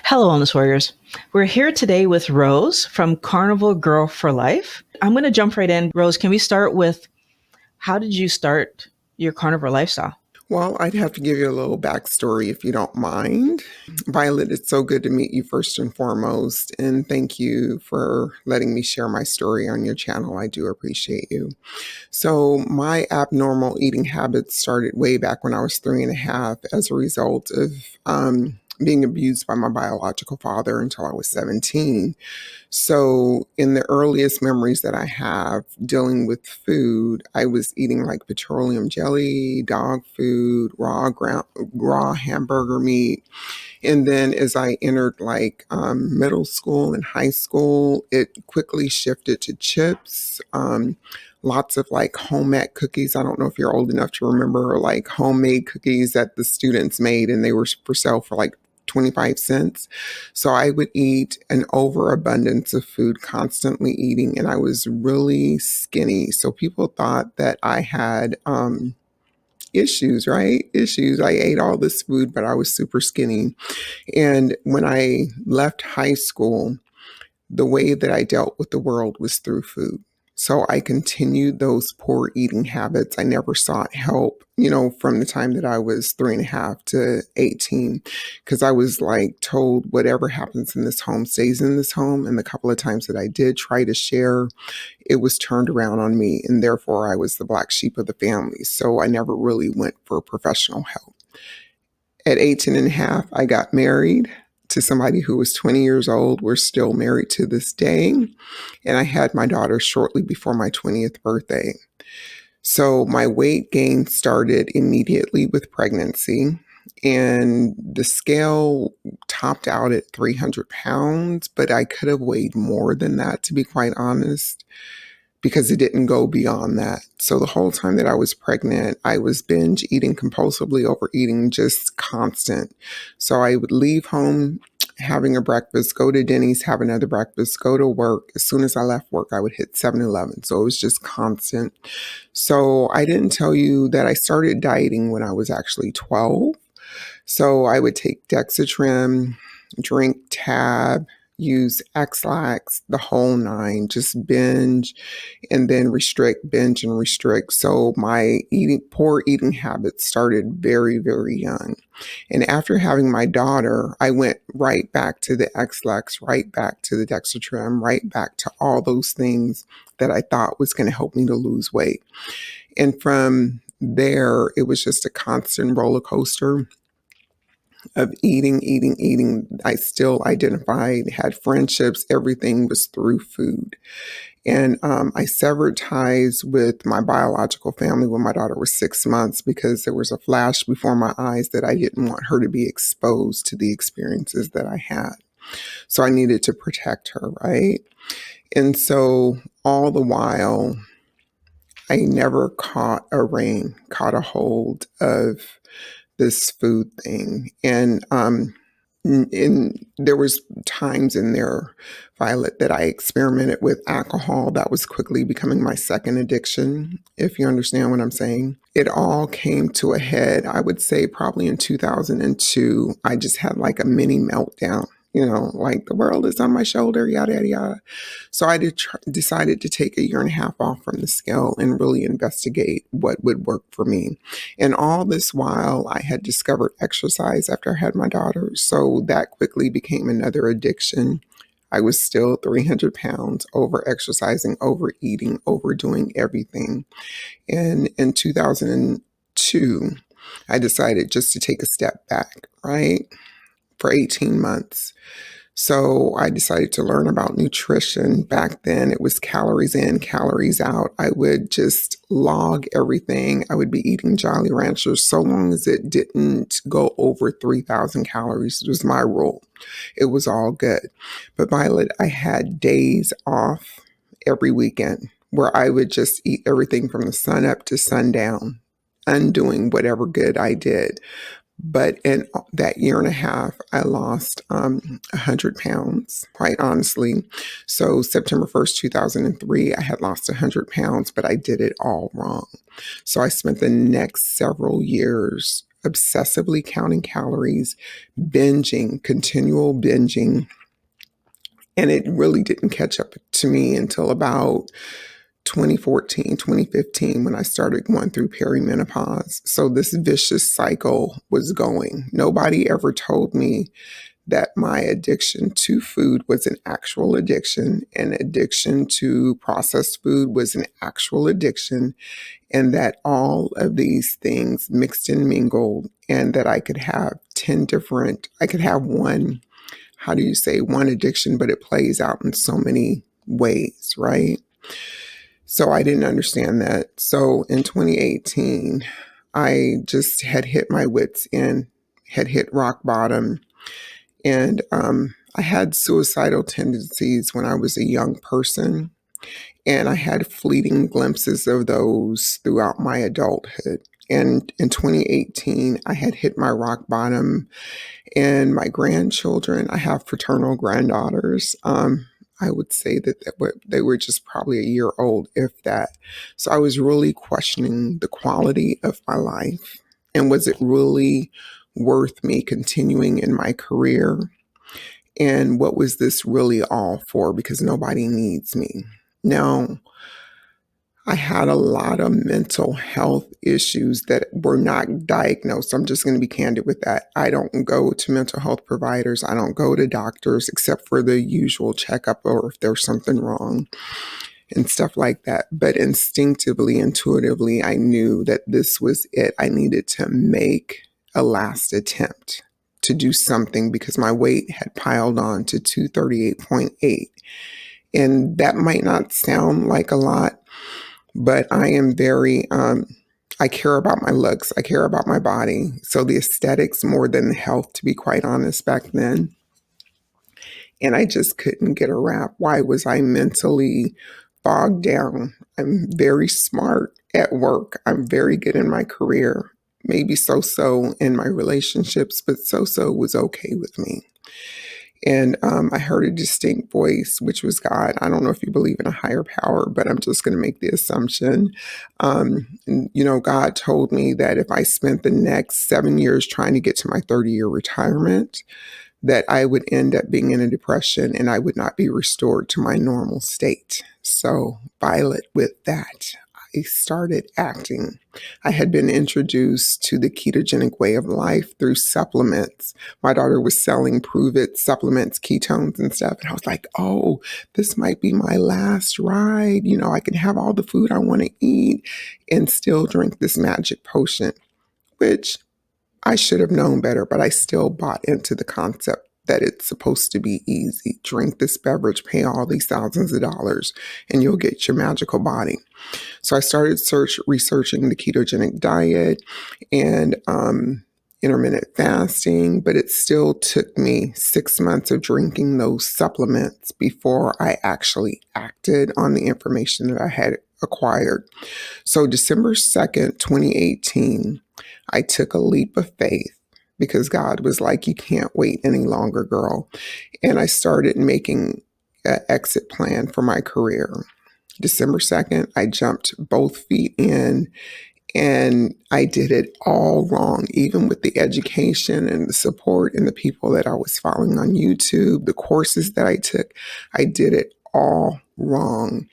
Hello, Wellness Warriors. We're here today with Rose from Carnivore Girl for Life. I'm going to jump right in. Rose, can we start with how did you start your carnivore lifestyle? Well, I'd have to give you a little backstory if you don't mind. Violet, it's so good to meet you first and foremost, and thank you for letting me share my story on your channel. I do appreciate you. So, my abnormal eating habits started way back when I was 3.5 as a result of being abused by my biological father until I was 17. So, in the earliest memories that I have dealing with food, I was eating like petroleum jelly, dog food, raw hamburger meat. And then as I entered like middle school and high school, it quickly shifted to chips. Lots of like home ec cookies. I don't know if you're old enough to remember like homemade cookies that the students made and they were for sale for like 25 cents. So I would eat an overabundance of food, constantly eating, and I was really skinny. So people thought that I had issues, right? Issues. I ate all this food, but I was super skinny. And when I left high school, the way that I dealt with the world was through food. So I continued those poor eating habits. I never sought help, from the time that I was 3.5 to 18, because I was like told whatever happens in this home stays in this home. And the couple of times that I did try to share, it was turned around on me. And therefore, I was the black sheep of the family. So I never really went for professional help. At 18 and a half, I got married to somebody who was 20 years old. We're still married to this day. And I had my daughter shortly before my 20th birthday. So my weight gain started immediately with pregnancy. And the scale topped out at 300 pounds, but I could have weighed more than that, to be quite honest, because it didn't go beyond that. So the whole time that I was pregnant, I was binge eating compulsively, overeating, just constant. So I would leave home having a breakfast, go to Denny's, have another breakfast, go to work. As soon as I left work, I would hit 7-Eleven. So it was just constant. So I didn't tell you that I started dieting when I was actually 12. So I would take Dexatrim, drink Tab, use X-Lax, the whole nine, just binge and then restrict, binge and restrict. So my poor eating habits started very, very young. And after having my daughter, I went right back to the X-Lax, right back to the Dexatrim, right back to all those things that I thought was going to help me to lose weight. And from there, it was just a constant roller coaster of eating, eating, eating. I still identified, had friendships, everything was through food. And I severed ties with my biological family when my daughter was 6 months because there was a flash before my eyes that I didn't want her to be exposed to the experiences that I had. So I needed to protect her, right? And so all the while, I never caught a hold of this food thing. And there was times in there, Violet, that I experimented with alcohol. That was quickly becoming my second addiction, if you understand what I'm saying. It all came to a head, I would say probably in 2002. I just had like a mini meltdown, like the world is on my shoulder, yada, yada, yada. So I decided to take 1.5 years off from the scale and really investigate what would work for me. And all this while, I had discovered exercise after I had my daughter. So that quickly became another addiction. I was still 300 pounds, over exercising, overeating, overdoing everything. And in 2002, I decided just to take a step back, right? For 18 months. So I decided to learn about nutrition. Back then, it was calories in, calories out. I would just log everything. I would be eating Jolly Ranchers so long as it didn't go over 3,000 calories. It was my rule. It was all good. But Violet, I had days off every weekend where I would just eat everything from the sun up to sundown, undoing whatever good I did. But in that 1.5 years, I lost 100 pounds, quite honestly. So September 1st, 2003, I had lost 100 pounds, but I did it all wrong. So I spent the next several years obsessively counting calories, binging, continual binging. And it really didn't catch up to me until about 2014, 2015, when I started going through perimenopause. So this vicious cycle was going. Nobody ever told me that my addiction to food was an actual addiction, and addiction to processed food was an actual addiction, and that all of these things mixed and mingled, and that I could have 10 different, I could have one, how do you say, one addiction, but it plays out in so many ways, right? So I didn't understand that. So in 2018, I just had hit my wits end, had hit rock bottom, and I had suicidal tendencies when I was a young person, and I had fleeting glimpses of those throughout my adulthood. And in 2018, I had hit my rock bottom, and my grandchildren, I have fraternal granddaughters. I would say that they were just probably a year old, if that. So I was really questioning the quality of my life. And was it really worth me continuing in my career? And what was this really all for? Because nobody needs me. Now, I had a lot of mental health issues that were not diagnosed. I'm just going to be candid with that. I don't go to mental health providers. I don't go to doctors except for the usual checkup or if there's something wrong and stuff like that. But instinctively, intuitively, I knew that this was it. I needed to make a last attempt to do something because my weight had piled on to 238.8. And that might not sound like a lot, but I am very, I care about my looks. I care about my body. So the aesthetics more than the health, to be quite honest, back then. And I just couldn't get a wrap. Why was I mentally bogged down? I'm very smart at work. I'm very good in my career. Maybe so-so in my relationships, but so-so was okay with me. And I heard a distinct voice, which was God. I don't know if you believe in a higher power, but I'm just going to make the assumption. God told me that if I spent the next 7 years trying to get to my 30-year retirement, that I would end up being in a depression and I would not be restored to my normal state. So, Violet, with that, I started acting. I had been introduced to the ketogenic way of life through supplements. My daughter was selling Prove It supplements, ketones and stuff. And I was like, oh, this might be my last ride. I can have all the food I want to eat and still drink this magic potion, which I should have known better, but I still bought into the concept that it's supposed to be easy. Drink this beverage, pay all these thousands of dollars, and you'll get your magical body. So I started researching the ketogenic diet and intermittent fasting, but it still took me 6 months of drinking those supplements before I actually acted on the information that I had acquired. So December 2nd, 2018, I took a leap of faith because God was like, you can't wait any longer, girl. And I started making an exit plan for my career. December 2nd, I jumped both feet in and I did it all wrong, even with the education and the support and the people that I was following on YouTube, the courses that I took. I did it all wrong,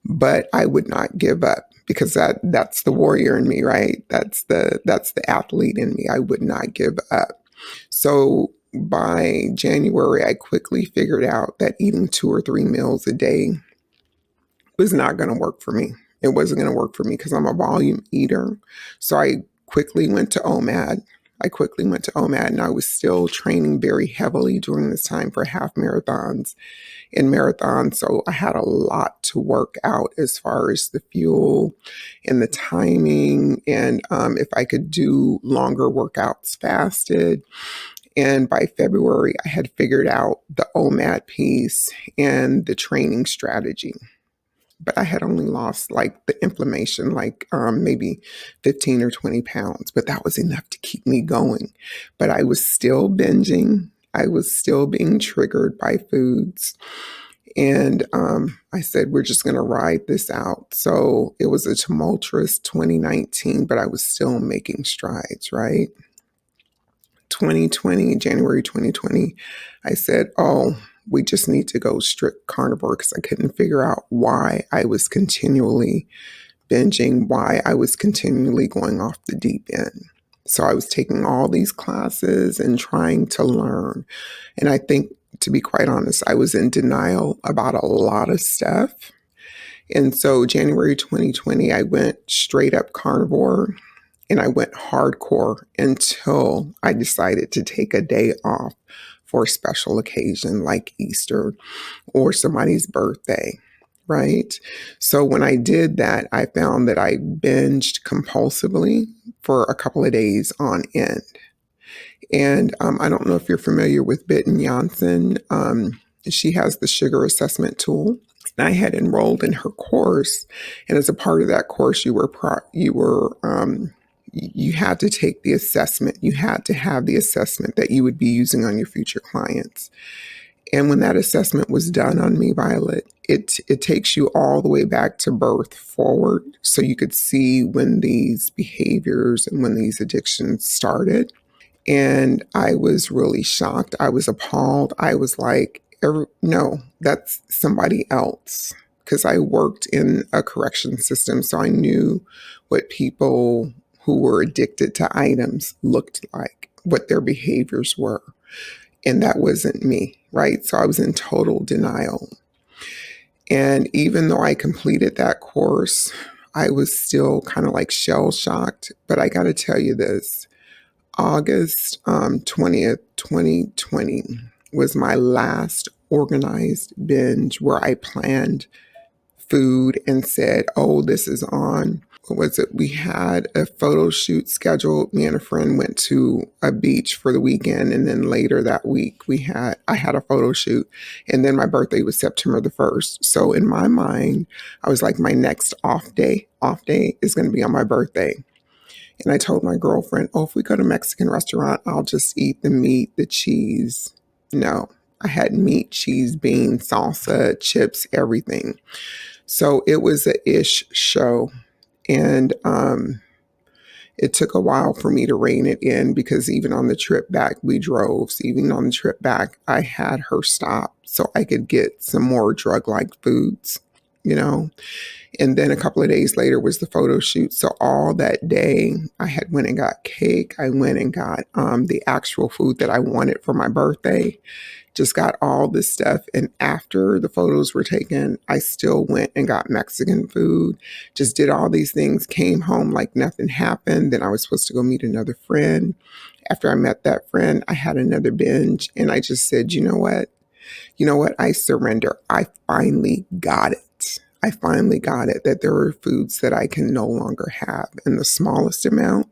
but I would not give up because that's the warrior in me, right? That's the athlete in me. I would not give up. So by January, I quickly figured out that eating 2 or 3 meals a day was not going to work for me. It wasn't going to work for me because I'm a volume eater. So I quickly went to OMAD. And I was still training very heavily during this time for half marathons and marathons. So I had a lot to work out as far as the fuel and the timing. And if I could do longer workouts fasted. And by February, I had figured out the OMAD piece and the training strategy. But I had only lost like the inflammation, like maybe 15 or 20 pounds, but that was enough to keep me going. But I was still binging. I was still being triggered by foods. And I said, we're just going to ride this out. So it was a tumultuous 2019, but I was still making strides, right? 2020, January 2020, I said, oh, we just need to go strict carnivore because I couldn't figure out why I was continually binging, why I was continually going off the deep end. So I was taking all these classes and trying to learn. And I think, to be quite honest, I was in denial about a lot of stuff. And so January 2020, I went straight up carnivore and I went hardcore until I decided to take a day off for a special occasion like Easter or somebody's birthday, right? So when I did that, I found that I binged compulsively for a couple of days on end. And I don't know if you're familiar with Bitten Janssen. She has the sugar assessment tool. And I had enrolled in her course, and as a part of that course, you had to take the assessment. You had to have the assessment that you would be using on your future clients. And when that assessment was done on me, Violet, it takes you all the way back to birth forward, so you could see when these behaviors and when these addictions started. And I was really shocked. I was appalled. I was like, no, that's somebody else. Because I worked in a correction system, so I knew what people who were addicted to items looked like, what their behaviors were. And that wasn't me, right? So I was in total denial. And even though I completed that course, I was still kind of like shell shocked. But I got to tell you this. August 20th, 2020 was my last organized binge where I planned food and said, oh, this is on. What was it? We had a photo shoot scheduled. Me and a friend went to a beach for the weekend. And then later that week, I had a photo shoot. And then my birthday was September the 1st. So in my mind, I was like, my next off day is going to be on my birthday. And I told my girlfriend, oh, if we go to a Mexican restaurant, I'll just eat the meat, the cheese. No, I had meat, cheese, beans, salsa, chips, everything. So it was a ish show. And it took a while for me to rein it in because even on the trip back, we drove. So even on the trip back, I had her stop so I could get some more drug-like foods, you know. And then a couple of days later was the photo shoot. So all that day, I had went and got cake. I went and got the actual food that I wanted for my birthday. Just got all this stuff. And after the photos were taken, I still went and got Mexican food. Just did all these things. Came home like nothing happened. Then I was supposed to go meet another friend. After I met that friend, I had another binge. And I just said, you know what? You know what? I surrender. I finally got it. I finally got it that there are foods that I can no longer have in the smallest amount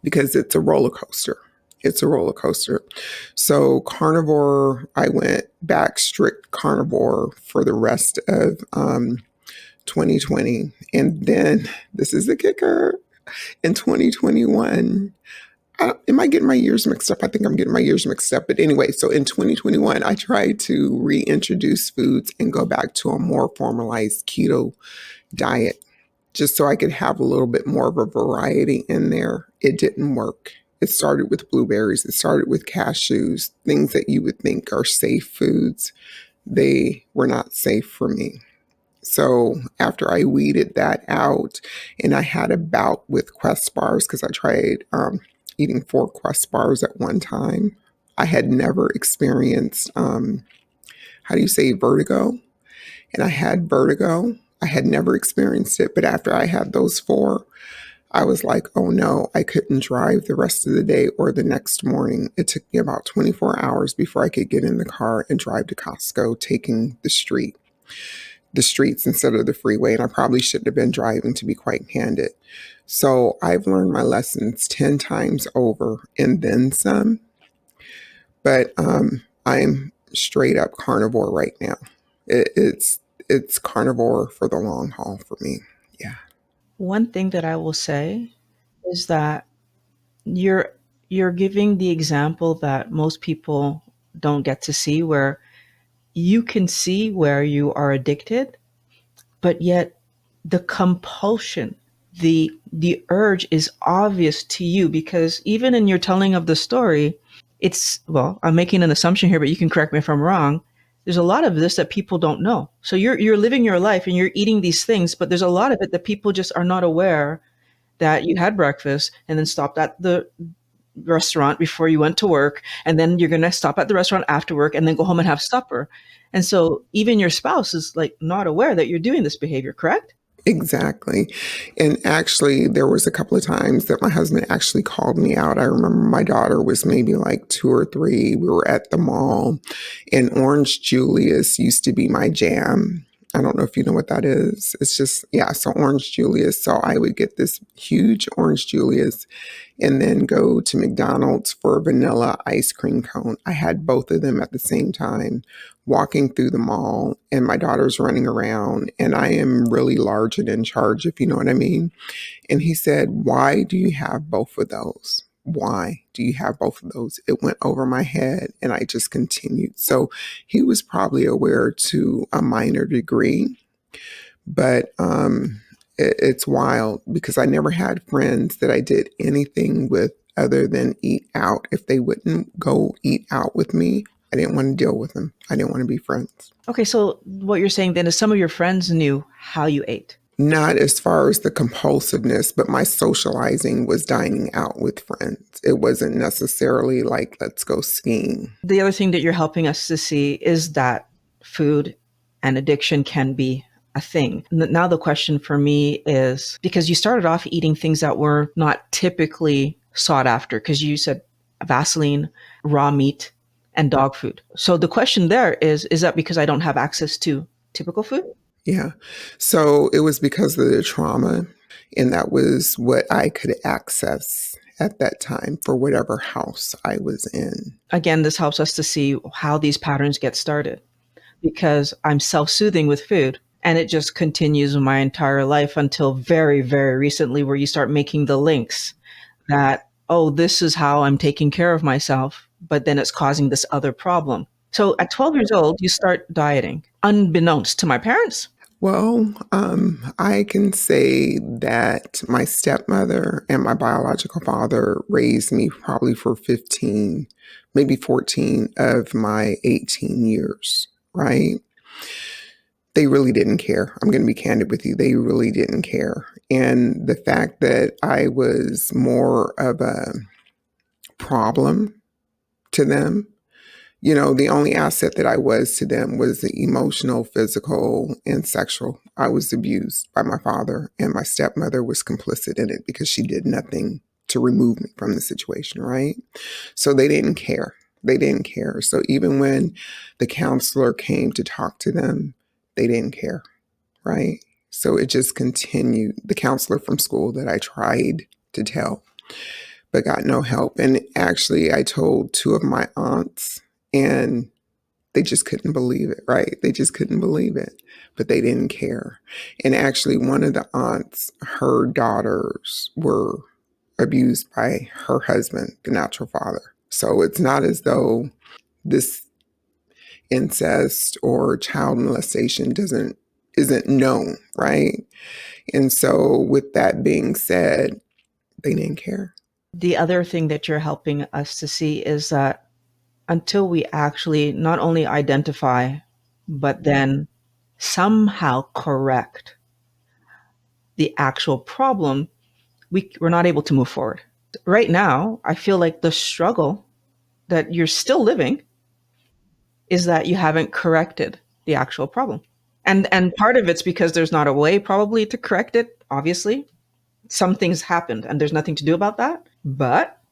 because it's a roller coaster. It's a roller coaster. So carnivore, I went back strict carnivore for the rest of 2020. And then this is the kicker. In 2021, am I getting my years mixed up? I think I'm getting my years mixed up. But anyway, so in 2021, I tried to reintroduce foods and go back to a more formalized keto diet just so I could have a little bit more of a variety in there. It didn't work. It started with blueberries. It started with cashews, things that you would think are safe foods. They were not safe for me. So after I weeded that out and I had a bout with Quest bars because I tried eating 4 Quest bars at one time. I had never experienced, how do you say, vertigo? And I had vertigo. I had never experienced it. But after I had those 4, I was like, oh no, I couldn't drive the rest of the day or the next morning. It took me about 24 hours before I could get in the car and drive to Costco, taking the streets instead of the freeway. And I probably shouldn't have been driving, to be quite candid. So I've learned my lessons 10 times over and then some. But I'm straight up carnivore right now. It's carnivore for the long haul for me. Yeah. One thing that I will say is that you're you're giving the example that most people don't get to see, where you can see where you are addicted, but yet the compulsion the urge is obvious to you, because even in your telling of the story, it's, well, I'm making an assumption here, but you can correct me if I'm wrong. There's a lot of this that people don't know. So you're living your life and you're eating these things, but there's a lot of it that people just are not aware that you had breakfast and then stopped at the restaurant before you went to work, and then you're going to stop at the restaurant after work and then go home and have supper. And so even your spouse is like not aware that you're doing this behavior, correct? Exactly. And actually, there was a couple of times that my husband actually called me out. I remember my daughter was maybe like 2 or 3. We were at the mall, and Orange Julius used to be my jam. I don't know if you know what that is. It's just, yeah, so Orange Julius. So I would get this huge Orange Julius and then go to McDonald's for a vanilla ice cream cone. I had both of them at the same time, walking through the mall, and my daughter's running around, and I am really large and in charge, if you know what I mean. And he said, "Why do you have both of those? Why do you have both of those?" It went over my head and I just continued. So he was probably aware to a minor degree, but it's wild because I never had friends that I did anything with other than eat out. If they wouldn't go eat out with me, I didn't want to deal with them. I didn't want to be friends. Okay, so what you're saying then is some of your friends knew how you ate. Not as far as the compulsiveness, but my socializing was dining out with friends. It wasn't necessarily like, let's go skiing. The other thing that you're helping us to see is that food and addiction can be a thing. Now, the question for me is, because you started off eating things that were not typically sought after, because you said Vaseline, raw meat, and dog food. So the question there is that because I don't have access to typical food? Yeah. So it was because of the trauma, and that was what I could access at that time for whatever house I was in. Again, this helps us to see how these patterns get started, because I'm self soothing with food. And it just continues my entire life until very, very recently, where you start making the links that, oh, this is how I'm taking care of myself, but then it's causing this other problem. So at 12 years old, you start dieting, unbeknownst to my parents. Well, I can say that my stepmother and my biological father raised me probably for 15, maybe 14 of my 18 years, right? They really didn't care. I'm going to be candid with you. They really didn't care. And the fact that I was more of a problem to them, you know, the only asset that I was to them was the emotional, physical, and sexual. I was abused by my father, and my stepmother was complicit in it because she did nothing to remove me from the situation, right? So they didn't care. They didn't care. So even when the counselor came to talk to them, they didn't care, right? So it just continued. The counselor from school that I tried to tell, but got no help. And actually, I told 2 of my aunts, and they just couldn't believe it, right? They just couldn't believe it, but they didn't care. And actually, one of the aunts, her daughters were abused by her husband, the natural father. So it's not as though this incest or child molestation isn't known, right? And so with that being said, they didn't care. The other thing that you're helping us to see is that until we actually not only identify, but then somehow correct the actual problem, we're not able to move forward. Right now, I feel like the struggle that you're still living is that you haven't corrected the actual problem. And part of it's because there's not a way probably to correct it, obviously. Some things happened and there's nothing to do about that. But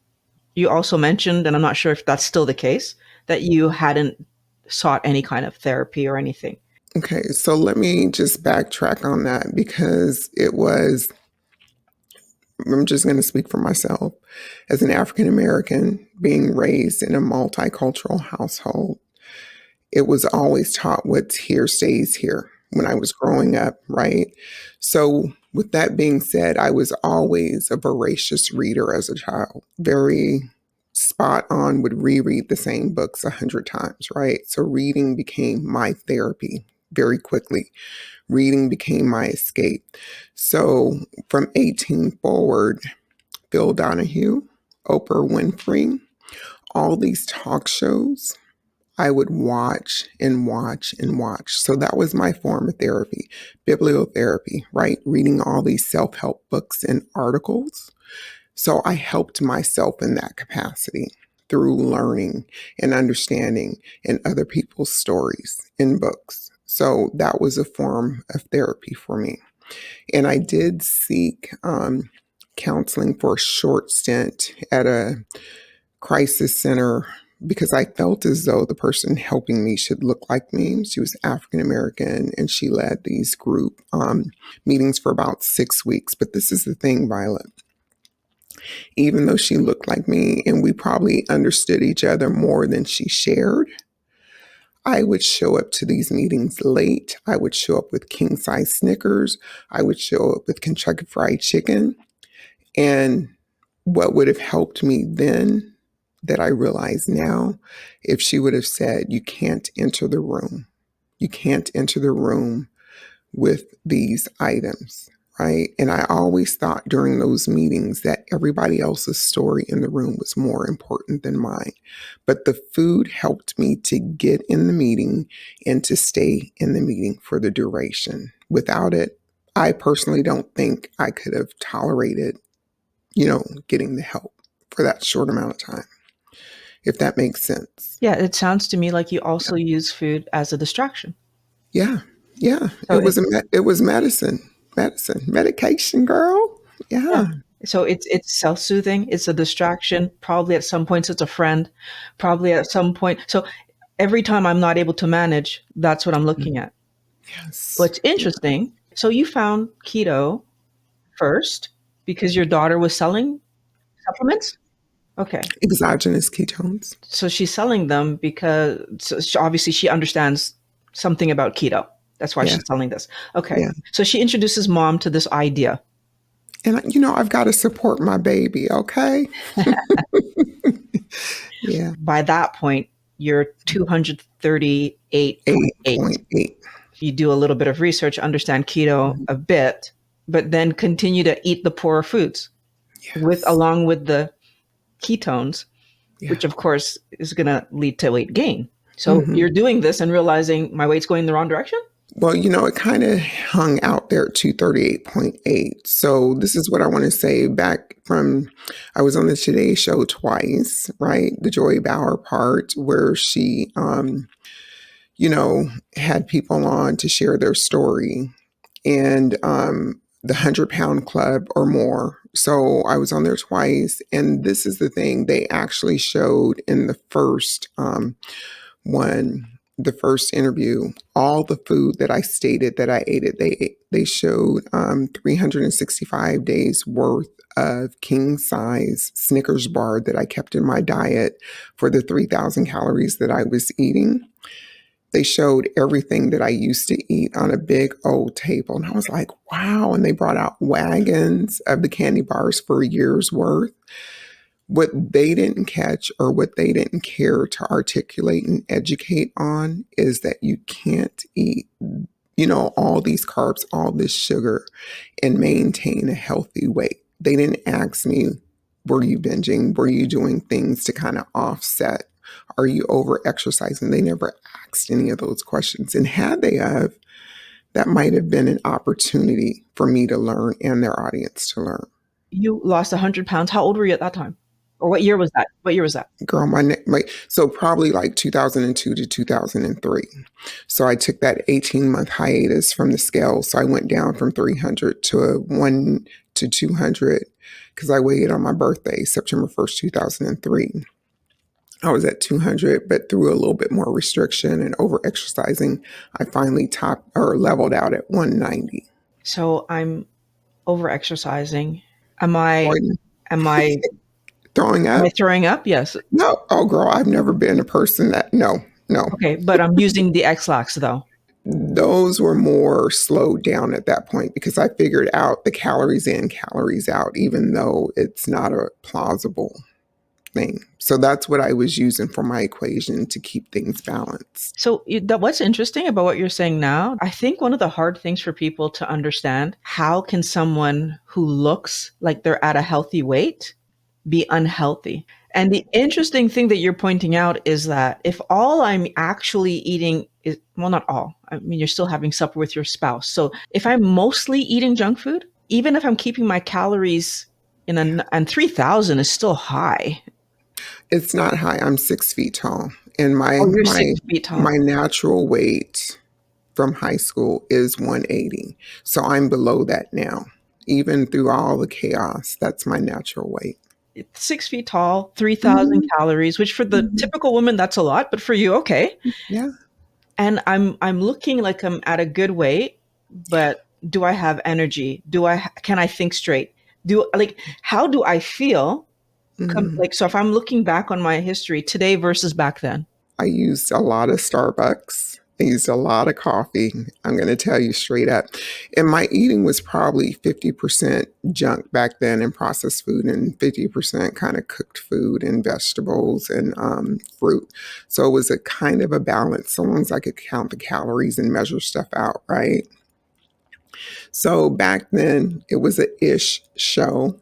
you also mentioned, and I'm not sure if that's still the case, that you hadn't sought any kind of therapy or anything. Okay, so let me just backtrack on that because I'm just going to speak for myself. As an African American being raised in a multicultural household, it was always taught what's here stays here when I was growing up, right? So, with that being said, I was always a voracious reader as a child, very spot on, would reread the same books 100 times, right? So, reading became my therapy very quickly. Reading became my escape. So from 18 forward, Bill Donahue, Oprah Winfrey, all these talk shows, I would watch and watch and watch. So that was my form of therapy, bibliotherapy, right? Reading all these self help books and articles. So I helped myself in that capacity through learning and understanding and other people's stories in books. So that was a form of therapy for me. And I did seek counseling for a short stint at a crisis center because I felt as though the person helping me should look like me. She was African American and she led these group meetings for about 6 weeks. But this is the thing, Violet. Even though she looked like me and we probably understood each other more than she shared, I would show up to these meetings late. I would show up with king size Snickers. I would show up with Kentucky Fried Chicken. And what would have helped me then that I realize now, if she would have said, you can't enter the room. You can't enter the room with these items, right? And I always thought during those meetings that everybody else's story in the room was more important than mine. But the food helped me to get in the meeting and to stay in the meeting for the duration. Without it, I personally don't think I could have tolerated, getting the help for that short amount of time, if that makes sense. Yeah, it sounds to me like you also use food as a distraction. Yeah. Yeah. So It was medication, girl. yeah. Yeah. So it's self-soothing, it's a distraction, probably at some points it's a friend, probably at some point. So every time I'm not able to manage, that's what I'm looking at. Yes. What's interesting, so you found keto first because your daughter was selling supplements? Okay. Exogenous ketones. So she's selling them because obviously she understands something about keto. That's why Yeah. she's selling this. Okay. Yeah. So she introduces mom to this idea. And, I've got to support my baby. Okay. Yeah. By that point, you're 238.8. 8.8. You do a little bit of research, understand keto a bit, but then continue to eat the poorer foods with Yes. along with the ketones, Yeah. which of course is going to lead to weight gain. So Mm-hmm. you're doing this and realizing my weight's going in the wrong direction? Well, it kind of hung out there at 238.8. So this is what I want to say back from, I was on the Today Show twice, right? The Joy Bauer part where she, had people on to share their story and the 100-pound club or more. So I was on there twice. And this is the thing they actually showed in the first one, the first interview, all the food that I stated that I ate it. They showed 365 days worth of king size Snickers bar that I kept in my diet for the 3,000 calories that I was eating. They showed everything that I used to eat on a big old table. And I was like, wow. And they brought out wagons of the candy bars for a year's worth. What they didn't catch or what they didn't care to articulate and educate on is that you can't eat, all these carbs, all this sugar, and maintain a healthy weight. They didn't ask me, were you binging? Were you doing things to kind of offset? Are you over exercising? They never asked any of those questions. And had they have, that might have been an opportunity for me to learn and their audience to learn. You lost 100 pounds. How old were you at that time? Or what year was that? What year was that? Girl, so probably like 2002 to 2003. So I took that 18-month hiatus from the scale. So I went down from 300 to 1 to 200 because I weighed on my birthday, September 1st, 2003. I was at 200, but through a little bit more restriction and over exercising, I finally topped or leveled out at 190. So I'm over exercising. Am I Pardon? am I Throwing am I up? throwing up? Yes. No. Oh, girl, I've never been a person that, no, no. Okay, but I'm using the X-Lax though. Those were more slowed down at that point because I figured out the calories in, calories out, even though it's not a plausible, thing. So that's what I was using for my equation to keep things balanced. So what's interesting about what you're saying now, I think one of the hard things for people to understand, how can someone who looks like they're at a healthy weight be unhealthy? And the interesting thing that you're pointing out is that if all I'm actually eating is, well, not all, I mean, you're still having supper with your spouse. So if I'm mostly eating junk food, even if I'm keeping my calories in and 3,000 is still high. It's not high. I'm 6 feet tall, and Oh, my you're my 6 feet tall. my natural weight from high school is 180. So I'm below that now. Even through all the chaos, that's my natural weight. 6 feet tall, 3,000 Hmm. calories, which for the Hmm. typical woman, that's a lot, but for you, okay. Yeah. And I'm looking like I'm at a good weight, but do I have energy? Can I think straight? How do I feel? Hmm. Like, so if I'm looking back on my history today versus back then. I used a lot of Starbucks. I used a lot of coffee. I'm going to tell you straight up. And my eating was probably 50% junk back then and processed food, and 50% kind of cooked food and vegetables and fruit. So it was a kind of a balance, so long as I could count the calories and measure stuff out, right? So back then, it was a ish show.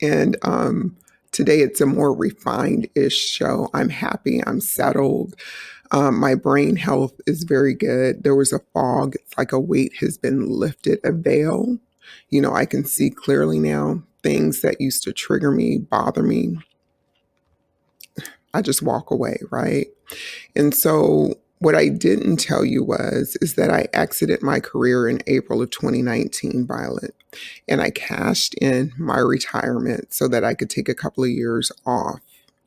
And today, it's a more refined ish show. I'm happy. I'm settled. My brain health is very good. There was a fog. It's like a weight has been lifted, a veil. I can see clearly now. Things that used to trigger me, bother me, I just walk away, right? And so what I didn't tell you is that I exited my career in April of 2019, Violet, and I cashed in my retirement so that I could take a couple of years off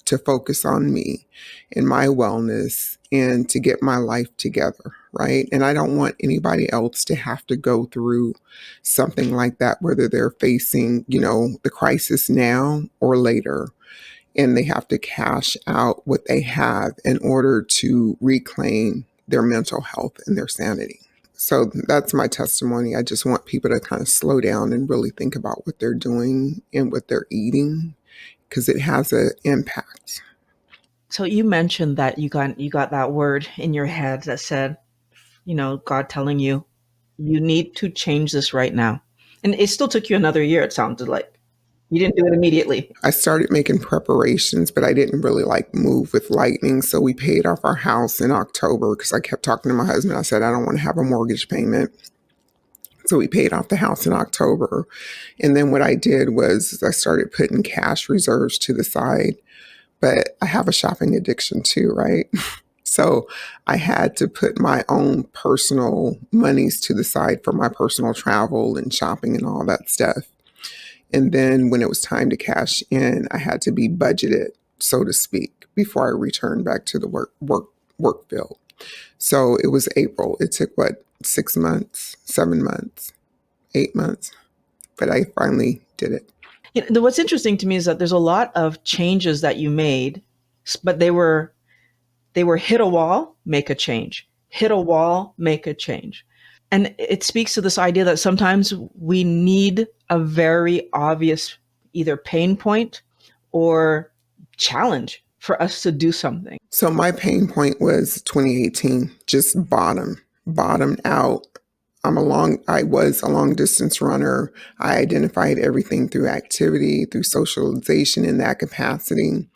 to focus on me and my wellness and to get my life together, right? And I don't want anybody else to have to go through something like that, whether they're facing, the crisis now or later, and they have to cash out what they have in order to reclaim their mental health and their sanity. So that's my testimony. I just want people to kind of slow down and really think about what they're doing and what they're eating, because it has an impact. So you mentioned that you got that word in your head that said, God telling you, you need to change this right now. And it still took you another year, it sounded like. You didn't do it immediately. I started making preparations, but I didn't really like move with lightning. So we paid off our house in October because I kept talking to my husband. I said, I don't want to have a mortgage payment. So we paid off the house in October. And then what I did was I started putting cash reserves to the side. But I have a shopping addiction too, right? So I had to put my own personal monies to the side for my personal travel and shopping and all that stuff. And then when it was time to cash in, I had to be budgeted, so to speak, before I returned back to the work field. So it was April. It took what, 6 months, 7 months, 8 months, but I finally did it. What's interesting to me is that there's a lot of changes that you made, but they were hit a wall, make a change. Hit a wall, make a change. And it speaks to this idea that sometimes we need a very obvious either pain point or challenge for us to do something. So my pain point was 2018, just bottomed out. I was a long distance runner. I identified everything through activity, through socialization in that capacity.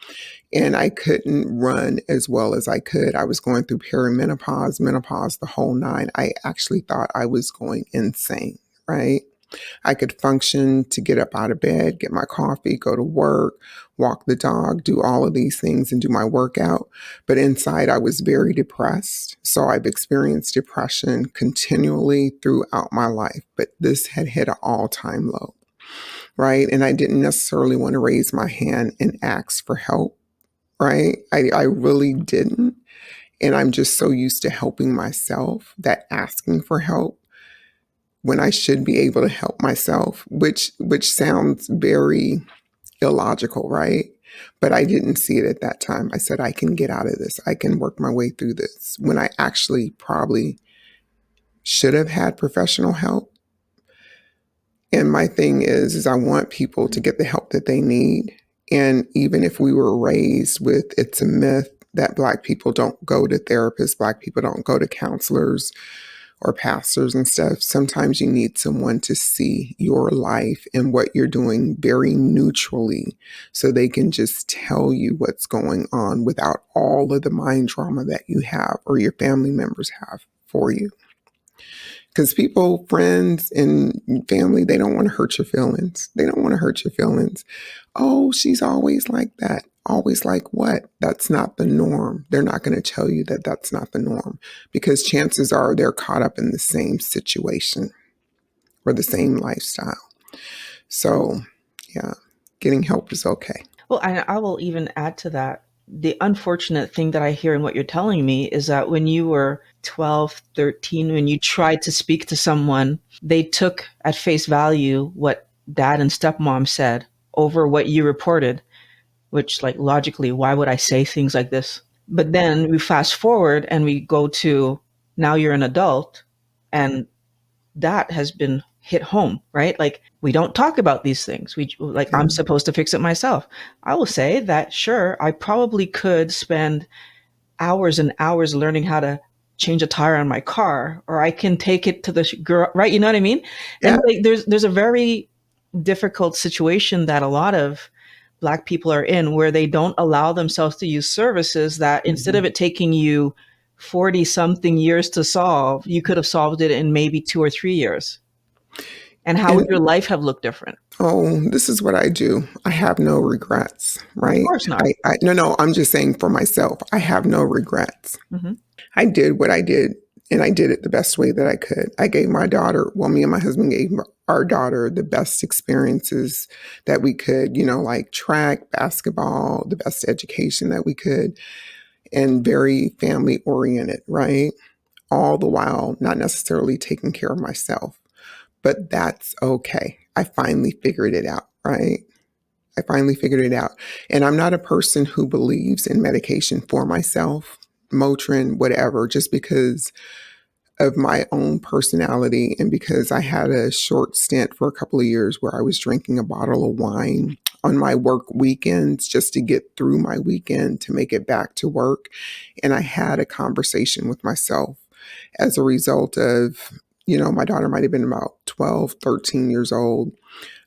And I couldn't run as well as I could. I was going through perimenopause, menopause, the whole nine. I actually thought I was going insane, right? I could function to get up out of bed, get my coffee, go to work, walk the dog, do all of these things and do my workout. But inside, I was very depressed. So I've experienced depression continually throughout my life. But this had hit an all time low, right? And I didn't necessarily want to raise my hand and ask for help, right? I really didn't. And I'm just so used to helping myself that asking for help when I should be able to help myself, which sounds very illogical, right? But I didn't see it at that time. I said, I can get out of this. I can work my way through this, when I actually probably should have had professional help. And my thing is I want people to get the help that they need. And even if we were raised with it's a myth that Black people don't go to therapists, Black people don't go to counselors or pastors and stuff, sometimes you need someone to see your life and what you're doing very neutrally so they can just tell you what's going on without all of the mind drama that you have or your family members have for you. Because people, friends, and family, they don't want to hurt your feelings. They don't want to hurt your feelings. Oh, she's always like that. Always like what? That's not the norm. They're not going to tell you that that's not the norm because chances are they're caught up in the same situation or the same lifestyle. So, yeah, getting help is okay. Well, I will even add to that. The unfortunate thing that I hear in what you're telling me is that when you were 12, 13, when you tried to speak to someone, they took at face value what dad and stepmom said over what you reported, which, like, logically, why would I say things like this? But then we fast forward and we go to now you're an adult, and that has been hit home, right? Like, we don't talk about these things. We like, Yeah. I'm supposed to fix it myself. I will say that sure, I probably could spend hours and hours learning how to change a tire on my car, or I can take it to the girl, right? You know what I mean? And Yeah. like, there's a very difficult situation that a lot of Black people are in where they don't allow themselves to use services that instead Mm-hmm. of it taking you 40 something years to solve, you could have solved it in maybe 2 or 3 years. And how would And your life have looked different? oh, this is what I do. I have no regrets, Of right? course not. No, I'm just saying for myself, I have no regrets. Hmm. I did what I did, and I did it the best way that I could. I gave my daughter, well, me and my husband gave our daughter the best experiences that we could, like track, basketball, the best education that we could, and very family oriented, right? All the while, not necessarily taking care of myself. But that's okay. I finally figured it out, right? I finally figured it out. And I'm not a person who believes in medication for myself, Motrin, whatever, just because of my own personality and because I had a short stint for a couple of years where I was drinking a bottle of wine on my work weekends just to get through my weekend to make it back to work. And I had a conversation with myself as a result of, my daughter might have been about 12, 13 years old.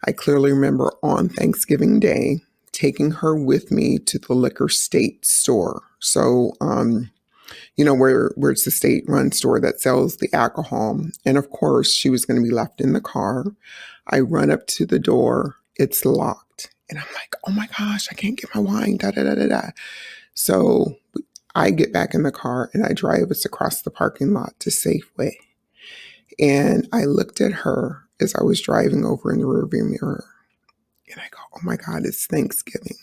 I clearly remember on Thanksgiving Day taking her with me to the liquor state store. So, where it's the state run store that sells the alcohol. And of course, she was going to be left in the car. I run up to the door, it's locked. And I'm like, oh my gosh, I can't get my wine, da da da da da. So I get back in the car and I drive us across the parking lot to Safeway. And I looked at her as I was driving over in the rearview mirror. And I go, oh my God, it's Thanksgiving.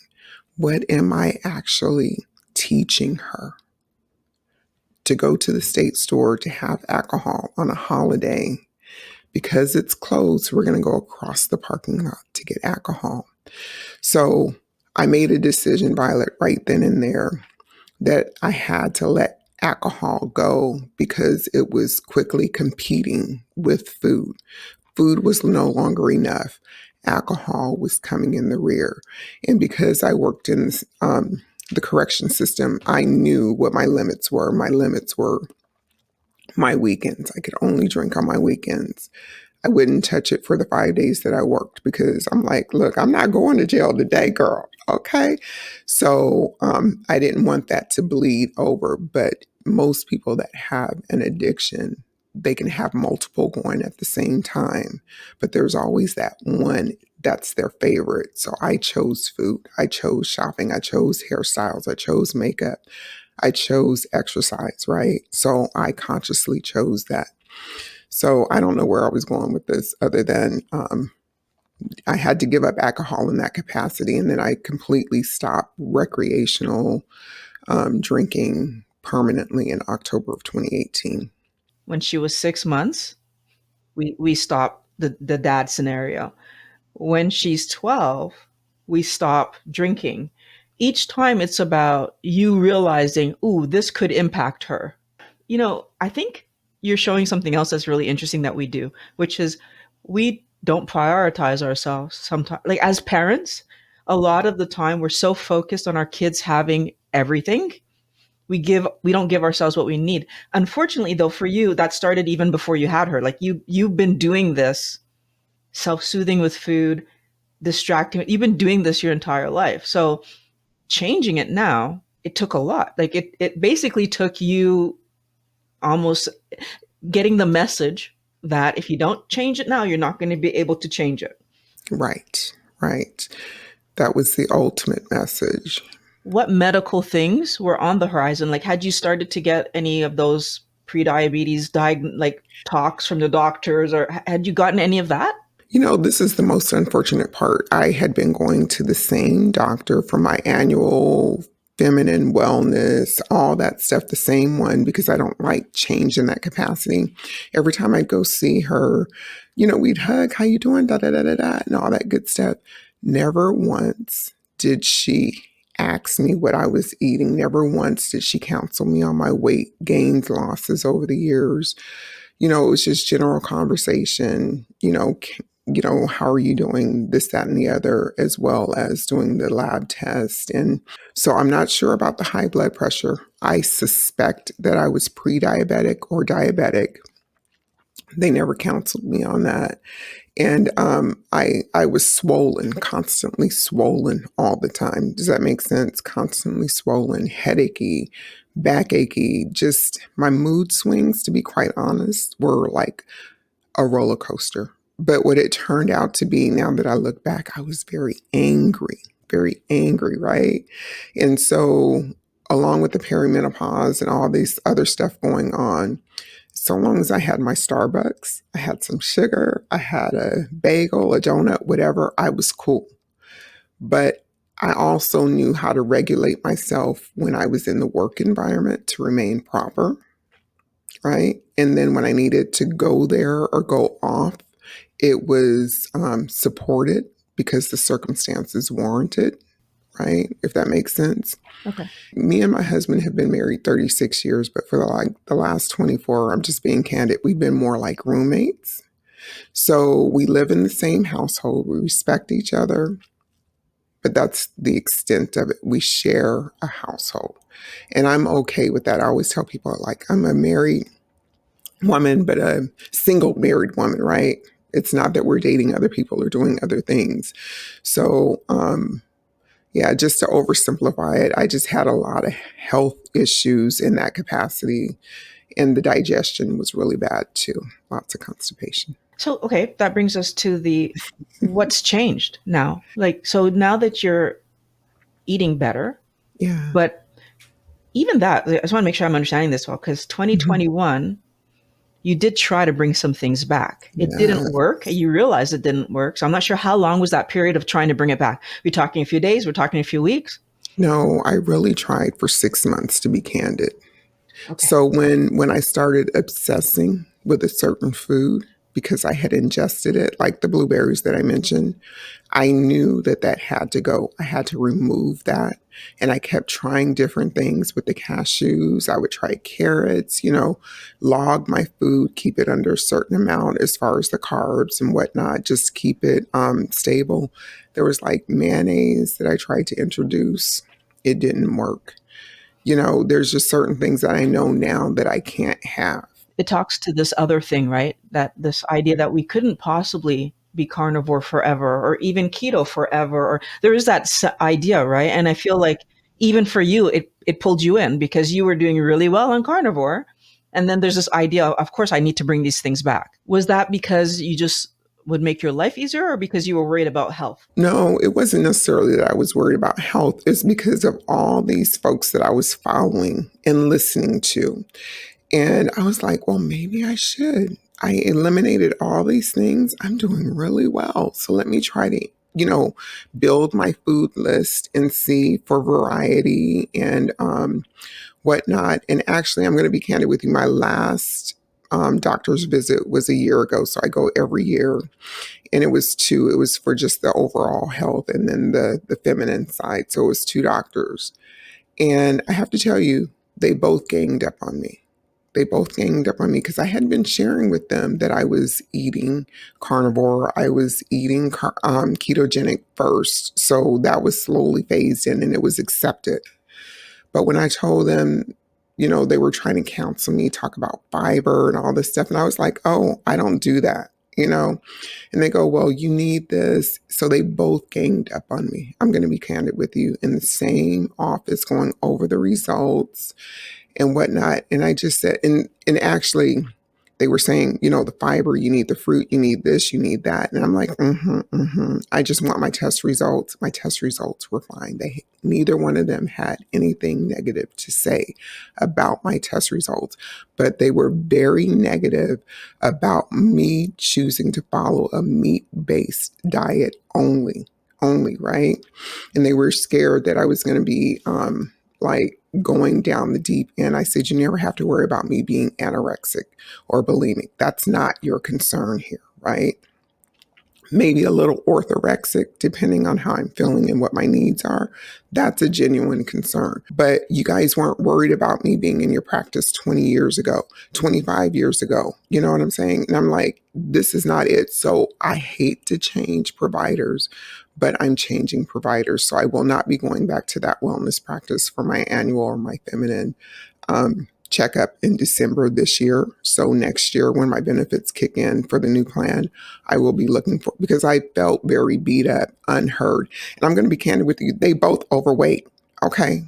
What am I actually teaching her? To go to the state store to have alcohol on a holiday because it's closed, we're going to go across the parking lot to get alcohol. So I made a decision, Violet, right then and there that I had to let alcohol go because it was quickly competing with food. Food was no longer enough. Alcohol was coming in the rear. And because I worked in the correction system, I knew what my limits were. My limits were my weekends. I could only drink on my weekends. I wouldn't touch it for the 5 days that I worked because I'm like, look, I'm not going to jail today, girl. Okay. So I didn't want that to bleed over. But most people that have an addiction, they can have multiple going at the same time. But there's always that one that's their favorite. So I chose food. I chose shopping. I chose hairstyles. I chose makeup. I chose exercise, right? So I consciously chose that. So I don't know where I was going with this other than I had to give up alcohol in that capacity. And then I completely stopped recreational drinking permanently in October of 2018. When she was 6 months, we stopped the dad scenario. When she's 12, we stop drinking. Each time it's about you realizing, ooh, this could impact her. I think you're showing something else that's really interesting that we do, which is we don't prioritize ourselves sometimes. Like, as parents, a lot of the time we're so focused on our kids having everything, we don't give ourselves what we need. Unfortunately, though, for you, that started even before you had her. Like you've been doing this self-soothing with food, distracting. You've been doing this your entire life. So changing it now, it took a lot. Like it basically took you almost getting the message that if you don't change it now, you're not going to be able to change it. Right, right. That was the ultimate message. What medical things were on the horizon? Like, had you started to get any of those pre-diabetes like talks from the doctors, or had you gotten any of that? This is the most unfortunate part. I had been going to the same doctor for my annual feminine wellness, all that stuff, the same one, because I don't like change in that capacity. Every time I'd go see her, we'd hug, how you doing, da da da da da, and all that good stuff. Never once did she ask me what I was eating. Never once did she counsel me on my weight gains, losses over the years. It was just general conversation, how are you doing, this, that, and the other, as well as doing the lab test. And so I'm not sure about the high blood pressure. I suspect that I was pre-diabetic or diabetic. They never counseled me on that. And I was swollen, constantly swollen all the time. Does that make sense? Constantly swollen, headachy, backachy. Just my mood swings, to be quite honest, were like a roller coaster. But what it turned out to be, now that I look back, I was very angry, right? And so, along with the perimenopause and all this other stuff going on, so long as I had my Starbucks, I had some sugar, I had a bagel, a donut, whatever, I was cool. But I also knew how to regulate myself when I was in the work environment to remain proper, right? And then when I needed to go there or go off, it was supported because the circumstances warranted, right? If that makes sense. Okay. Me and my husband have been married 36 years, but for the last 24, I'm just being candid, we've been more like roommates. So we live in the same household, we respect each other, but that's the extent of it. We share a household. And I'm okay with that. I always tell people, like, I'm a married woman, but a single married woman, right? It's not that we're dating other people or doing other things. So, yeah, just to oversimplify it, I just had a lot of health issues in that capacity, and the digestion was really bad too. Lots of constipation. So, okay, that brings us to the what's changed now. Like, so now that you're eating better, Yeah. but even that, I just want to make sure I'm understanding this well, because Mhm. 2021, you did try to bring some things back. It didn't Yeah. work. You realized it didn't work. So I'm not sure how long was that period of trying to bring it back. We're talking a few days. We're talking a few weeks. No, I really tried for 6 months, to be candid. Okay. So when I started obsessing with a certain food because I had ingested it, like the blueberries that I mentioned, I knew that that had to go. I had to remove that. And I kept trying different things with the cashews. I would try carrots, log my food, keep it under a certain amount as far as the carbs and whatnot, just keep it stable. There was like mayonnaise that I tried to introduce. It didn't work. There's just certain things that I know now that I can't have. It talks to this other thing, right? That this idea that we couldn't possibly be carnivore forever or even keto forever. Or there is that idea, right? And I feel like even for you, it pulled you in because you were doing really well on carnivore. And then there's this idea, of course, I need to bring these things back. Was that because you just would make your life easier or because you were worried about health? No, it wasn't necessarily that I was worried about health. It's because of all these folks that I was following and listening to. And I was like, well, maybe I should. I eliminated all these things. I'm doing really well. So let me try to, build my food list and see for variety and whatnot. And actually, I'm going to be candid with you. My last doctor's visit was a year ago. So I go every year. And it was two. It was for just the overall health and then the feminine side. So it was two doctors. And I have to tell you, they both ganged up on me. They both ganged up on me because I had been sharing with them that I was eating carnivore. I was eating ketogenic first. So that was slowly phased in and it was accepted. But when I told them, they were trying to counsel me, talk about fiber and all this stuff. And I was like, oh, I don't do that, And they go, well, you need this. So they both ganged up on me. I'm going to be candid with you, in the same office going over the results and whatnot. And I just said, and actually, they were saying, the fiber, you need the fruit, you need this, you need that. And I'm like, I just want my test results. My test results were fine. Neither one of them had anything negative to say about my test results, but they were very negative about me choosing to follow a meat-based diet only, right? And they were scared that I was going to be like going down the deep end. I said, you never have to worry about me being anorexic or bulimic. That's not your concern here, right? Maybe a little orthorexic, depending on how I'm feeling and what my needs are. That's a genuine concern. But you guys weren't worried about me being in your practice 20 years ago, 25 years ago. You know what I'm saying? And I'm like, this is not it. So I hate to change providers, but I'm changing providers. So I will not be going back to that wellness practice for my annual or my feminine checkup in December this year. So next year, when my benefits kick in for the new plan, I will be looking for, because I felt very beat up, unheard. And I'm going to be candid with you. They both overweight. Okay.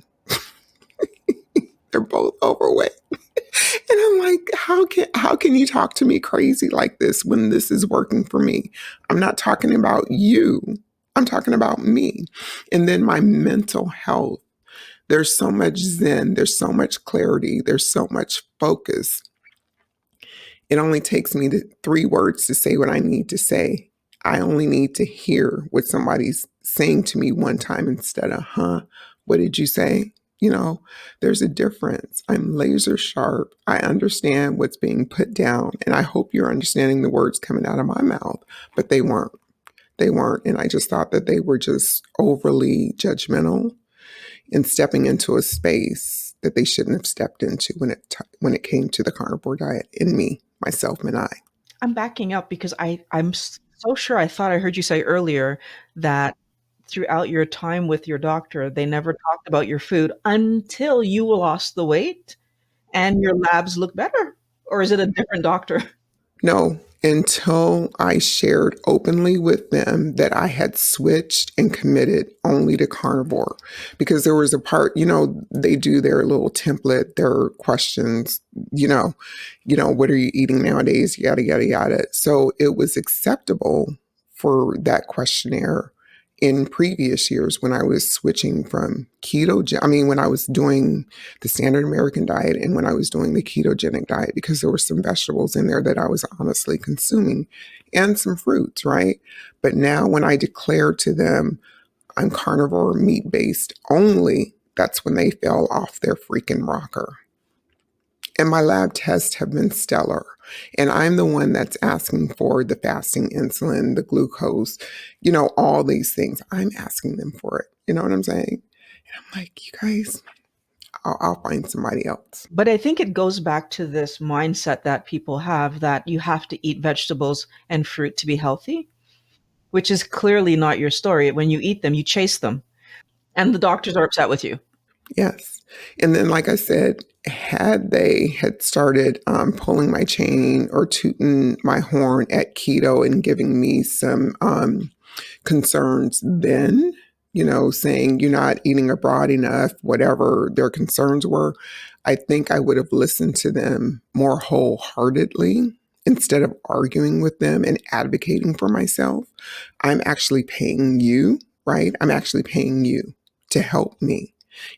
They're both overweight. And I'm like, how can you talk to me crazy like this when this is working for me? I'm not talking about you. I'm talking about me. And then my mental health. There's so much zen, there's so much clarity, there's so much focus. It only takes me 3 words to say what I need to say. I only need to hear what somebody's saying to me one time instead of, what did you say? There's a difference. I'm laser sharp. I understand what's being put down, and I hope you're understanding the words coming out of my mouth, but they weren't. They weren't. And I just thought that they were just overly judgmental and stepping into a space that they shouldn't have stepped into when it came to the carnivore diet in me, myself, and I. I'm backing up because I'm so sure I thought I heard you say earlier that throughout your time with your doctor, they never talked about your food until you lost the weight and your labs look better. Or is it a different doctor? No, until I shared openly with them that I had switched and committed only to carnivore. Because there was a part, they do their little template, their questions, what are you eating nowadays? Yada, yada, yada. So it was acceptable for that questionnaire in previous years when I was switching from when I was doing the standard American diet and when I was doing the ketogenic diet, because there were some vegetables in there that I was honestly consuming and some fruits, right? But now when I declare to them I'm carnivore meat based only, that's when they fell off their freaking rocker. And my lab tests have been stellar. And I'm the one that's asking for the fasting insulin, the glucose, all these things. I'm asking them for it. You know what I'm saying? And I'm like, you guys, I'll find somebody else. But I think it goes back to this mindset that people have that you have to eat vegetables and fruit to be healthy, which is clearly not your story. When you eat them, you chase them, and the doctors are upset with you. Yes. And then, like I said, had they had started pulling my chain or tooting my horn at keto and giving me some concerns then, saying you're not eating abroad enough, whatever their concerns were, I think I would have listened to them more wholeheartedly instead of arguing with them and advocating for myself. I'm actually paying you, right? I'm actually paying you to help me.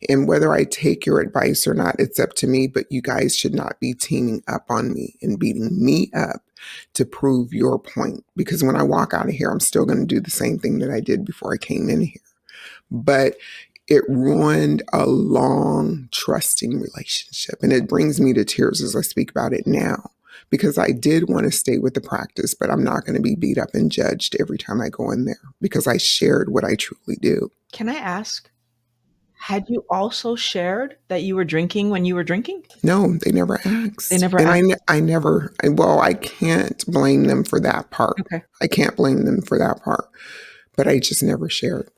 And whether I take your advice or not, it's up to me, but you guys should not be teaming up on me and beating me up to prove your point. Because when I walk out of here, I'm still going to do the same thing that I did before I came in here. But it ruined a long, trusting relationship. And it brings me to tears as I speak about it now. Because I did want to stay with the practice, but I'm not going to be beat up and judged every time I go in there because I shared what I truly do. Can I ask, Had you also shared that you were drinking when you were drinking? No, they never They asked. never And asked. I never, well, I can't blame them for that part. Okay. I can't blame them for that part, but I just never shared.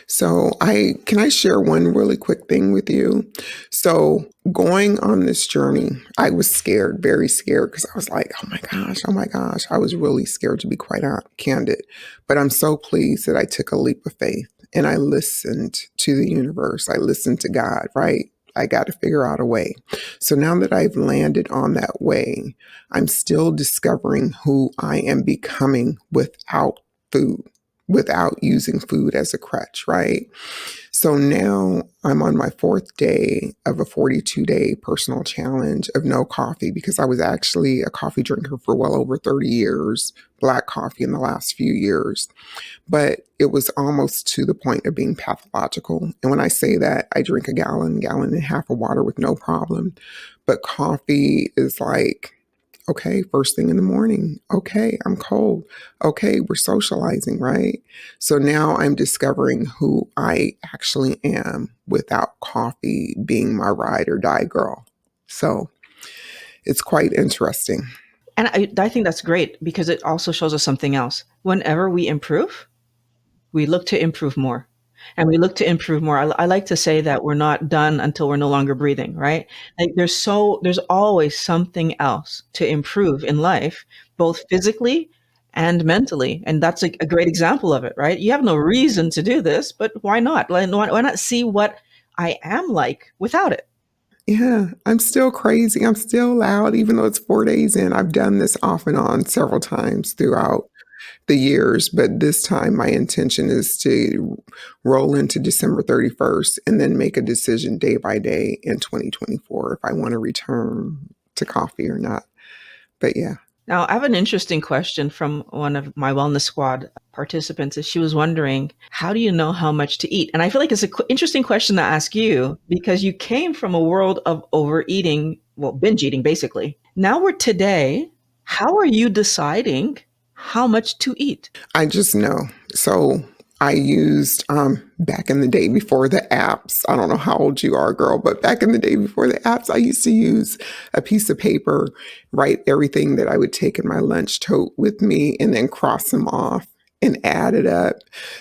So I can I share one really quick thing with you? So going on this journey, I was scared, very scared, because I was like, oh my gosh, oh my gosh. I was really scared to be quite candid. But I'm so pleased that I took a leap of faith and I listened to the universe. I listened to God, right? I got to figure out a way. So now that I've landed on that way, I'm still discovering who I am becoming without food, without using food as a crutch, right? So now I'm on my fourth day of a 42-day personal challenge of no coffee because I was actually a coffee drinker for well over 30 years, black coffee in the last few years. But it was almost to the point of being pathological. And when I say that, I drink a gallon and a half of water with no problem. But coffee is like, okay, first thing in the morning. Okay, I'm cold. Okay, we're socializing, right? So now I'm discovering who I actually am without coffee being my ride or die girl. So it's quite interesting. And I think that's great because it also shows us something else. Whenever we improve, we look to improve more. And we look to improve more. I like to say that we're not done until we're no longer breathing, right? Like there's always something else to improve in life, both physically and mentally. And that's a great example of it, right? You have no reason to do this, but why not? Like, why not see what I am like without it? Yeah, I'm still crazy. I'm still loud, even though it's 4 days in. I've done this off and on several times throughout the years, but this time my intention is to roll into December 31st and then make a decision day by day in 2024 if I want to return to coffee or not. But yeah, Now, I have an interesting question from one of my wellness squad participants. Is she was wondering, how do you know how much to eat? And I feel like it's an interesting question to ask you because you came from a world of overeating, well, binge eating, basically. Now we're today. How are you deciding how much to eat? I just know. So I used back in the day before the apps. I don't know how old you are, girl, but back in the day before the apps, I used to use a piece of paper, write everything that I would take in my lunch tote with me, and then cross them off and add it up.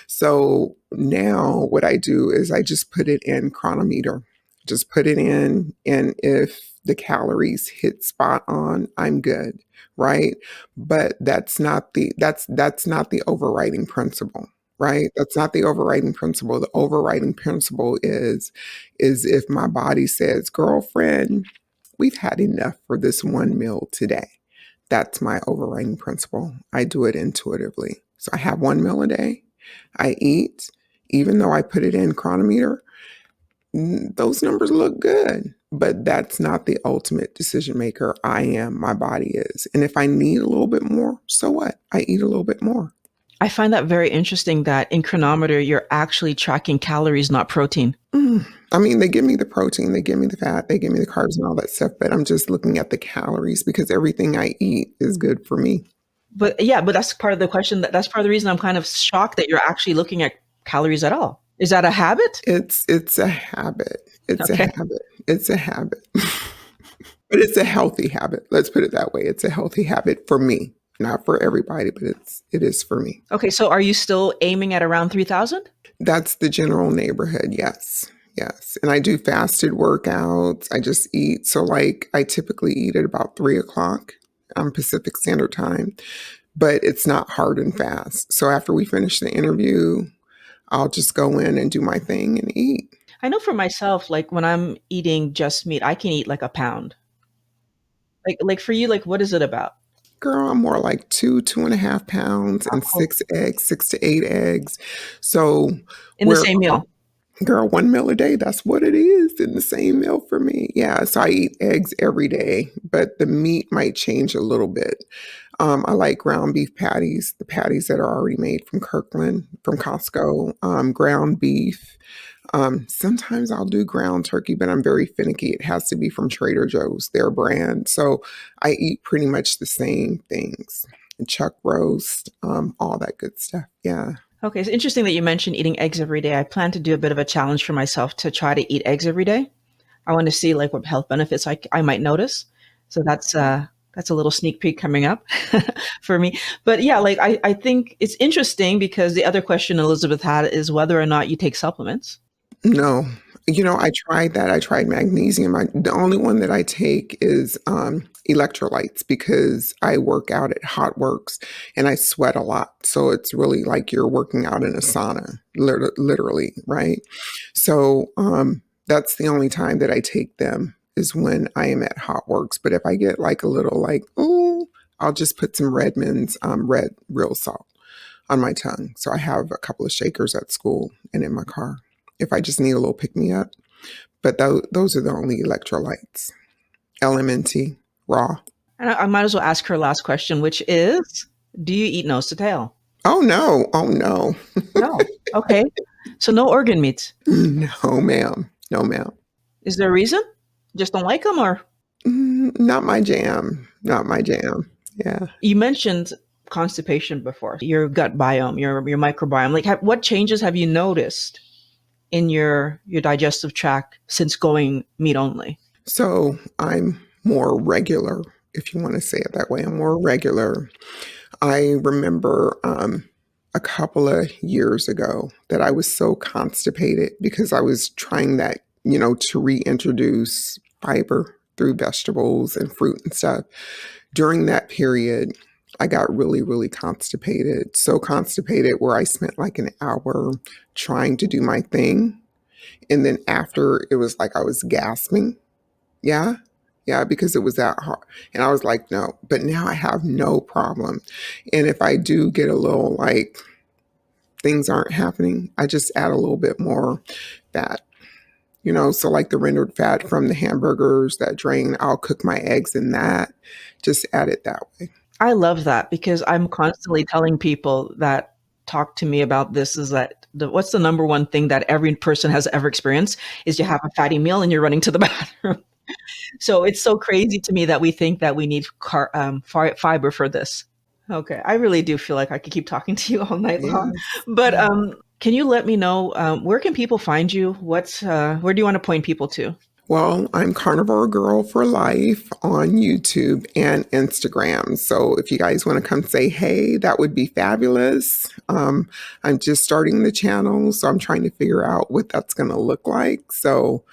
So now what I do is I just put it in Chronometer, just put it in, and if the calories hit spot on, I'm good, right? But that's not the overriding principle, right? That's not the overriding principle. The overriding principle is if my body says, girlfriend, we've had enough for this one meal today. That's my overriding principle. I do it intuitively. So I have one meal a day. I eat, even though I put it in Chronometer, those numbers look good, but that's not the ultimate decision maker. I am, my body is. And if I need a little bit more, so what? I eat a little bit more. I find that very interesting that in Chronometer, you're actually tracking calories, not protein. Mm. I mean, they give me the protein, they give me the fat, they give me the carbs and all that stuff, but I'm just looking at the calories because everything I eat is good for me. But yeah, but that's part of the question. That's part of the reason I'm kind of shocked that you're actually looking at calories at all. Is that a habit? It's a habit. It's a Okay. habit. It's a habit. But it's a healthy habit. Let's put it that way. It's a healthy habit for me. Not for everybody, but it is for me. Okay, so are you still aiming at around 3,000? That's the general neighborhood. Yes. Yes. And I do fasted workouts. I just eat. So, like, I typically eat at about 3 o'clock Pacific Standard Time, but it's not hard and fast. So, after we finish the interview, I'll just go in and do my thing and eat. I know for myself, like when I'm eating just meat, I can eat like a pound. Like for you, like what is it about? Girl, I'm more like 2.5 pounds and Oh, 6 eggs, 6 to 8 eggs. So, in the we're same meal. girl, one meal a day, that's what it is in the same meal for me. Yeah, so I eat eggs every day, but the meat might change a little bit. I like ground beef patties, the patties that are already made from Kirkland, from Costco, ground beef. Sometimes I'll do ground turkey, but I'm very finicky. It has to be from Trader Joe's, their brand. So I eat pretty much the same things. Chuck roast, all that good stuff. Yeah. Okay, it's interesting that you mentioned eating eggs every day. I plan to do a bit of a challenge for myself to try to eat eggs every day. I want to see like what health benefits I might notice. So that's a little sneak peek coming up for me. But yeah, like I think it's interesting because the other question Elizabeth had is whether or not you take supplements. No. I tried that. I tried magnesium. The only one that I take is electrolytes because I work out at Hot Works and I sweat a lot. So it's really like you're working out in a sauna, literally, right? So that's the only time that I take them is when I am at Hot Works. But if I get like a little like, oh, I'll just put some Redmond's red real salt on my tongue. So I have a couple of shakers at school and in my car if I just need a little pick me up. But those are the only electrolytes. LMNT, raw. And I might as well ask her last question, which is, do you eat nose to tail? Oh no, oh no, No. Okay. So no organ meats. no ma'am, no ma'am. Is there a reason? Just don't like them, or Not my jam, not my jam. Yeah. you mentioned constipation before, your gut biome, your microbiome. Like, what changes have you noticed in your digestive tract since going meat only? So I'm more regular, if you want to say it that way. I'm more regular. I remember a couple of years ago that I was so constipated because I was trying that, to reintroduce fiber through vegetables and fruit and stuff. During that period, I got really, really constipated. So constipated where I spent like an hour trying to do my thing. And then after, it was like I was gasping. Yeah. Yeah, because it was that hard. And I was like, no, but now I have no problem. And if I do get a little like things aren't happening, I just add a little bit more fat. So like the rendered fat from the hamburgers that drain, I'll cook my eggs in that, just add it that way. I love that because I'm constantly telling people that talk to me about this is that what's the number one thing that every person has ever experienced is you have a fatty meal and you're running to the bathroom. So it's so crazy to me that we think that we need fiber for this. Okay, I really do feel like I could keep talking to you all night long. Yes. But Yeah. can you let me know where can people find you? Where do you want to point people to? Well, I'm Carnivore Girl for Life on YouTube and Instagram. So if you guys want to come say hey, that would be fabulous. I'm just starting the channel, so I'm trying to figure out what that's going to look like. So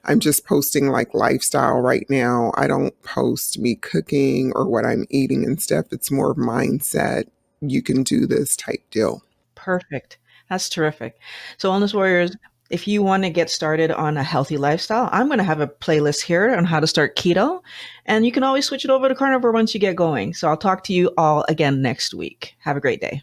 I'm just posting like lifestyle right now. I don't post me cooking or what I'm eating and stuff. It's more of mindset. You can do this type deal. Perfect. That's terrific. So, Wellness Warriors, if you want to get started on a healthy lifestyle, I'm going to have a playlist here on how to start keto. And you can always switch it over to carnivore once you get going. So, I'll talk to you all again next week. Have a great day.